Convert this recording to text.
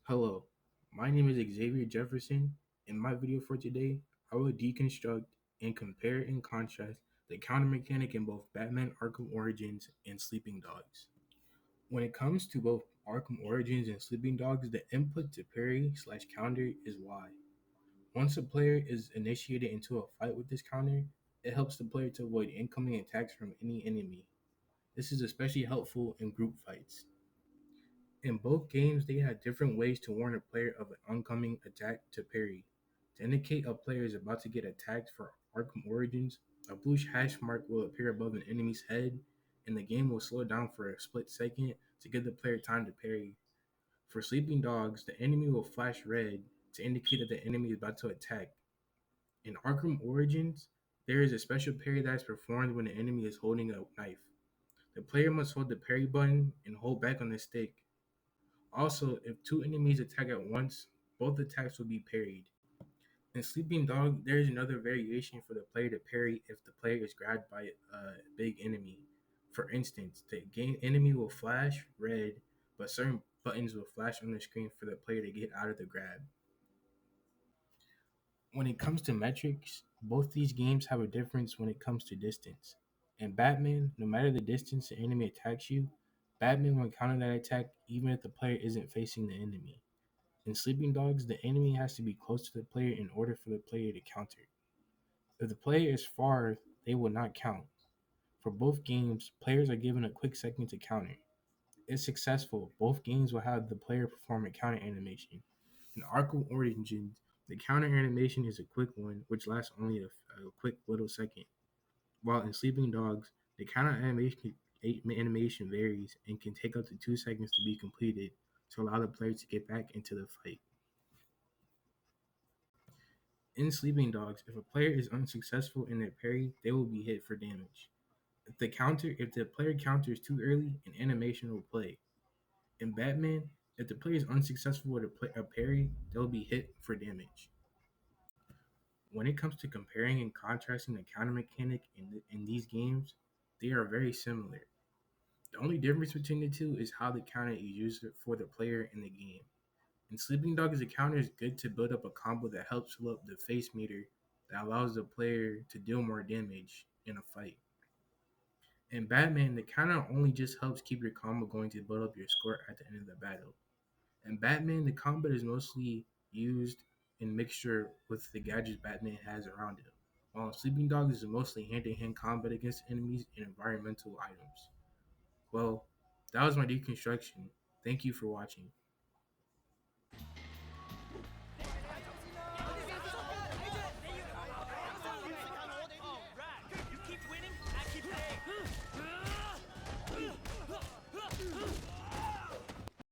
Hello, my name is Xavier Jefferson. In my video for today, I will deconstruct and compare and contrast the counter mechanic in both Batman Arkham Origins and Sleeping Dogs. When it comes to both Arkham Origins and Sleeping Dogs, the input to parry slash counter is Y. Once a player is initiated into a fight with this counter, it helps the player to avoid incoming attacks from any enemy. This is especially helpful in group fights. In both games, they had different ways to warn a player of an oncoming attack to parry. To indicate a player is about to get attacked for Arkham Origins, a blue hash mark will appear above an enemy's head, and the game will slow down for a split second to give the player time to parry. For Sleeping Dogs, the enemy will flash red to indicate that the enemy is about to attack. In Arkham Origins, there is a special parry that is performed when the enemy is holding a knife. The player must hold the parry button and hold back on the stick. Also, if two enemies attack at once, both attacks will be parried. In Sleeping Dog, there is another variation for the player to parry if the player is grabbed by a big enemy. For instance, the game enemy will flash red, but certain buttons will flash on the screen for the player to get out of the grab. When it comes to metrics, both these games have a difference when it comes to distance. In Batman, no matter the distance the enemy attacks you, Batman will counter that attack even if the player isn't facing the enemy. In Sleeping Dogs, the enemy has to be close to the player in order for the player to counter. If the player is far, they will not count. For both games, players are given a quick second to counter. If successful, both games will have the player perform a counter animation. In Arkham Origins, the counter animation is a quick one, which lasts only a quick little second. While in Sleeping Dogs, the counter animation varies and can take up to 2 seconds to be completed to allow the player to get back into the fight. In Sleeping Dogs, if a player is unsuccessful in their parry, they will be hit for damage. If the player counters too early, an animation will play. In Batman, if the player is unsuccessful with a parry, they'll be hit for damage. When it comes to comparing and contrasting the counter mechanic in these games, they are very similar. The only difference between the two is how the counter is used for the player in the game. In Sleeping Dogs, the counter is good to build up a combo that helps fill up the face meter that allows the player to deal more damage in a fight. In Batman, the counter only just helps keep your combo going to build up your score at the end of the battle. In Batman, the combat is mostly used in mixture with the gadgets Batman has around him, while in Sleeping Dogs is mostly hand-to-hand combat against enemies and environmental items. Well, that was my deconstruction. Thank you for watching.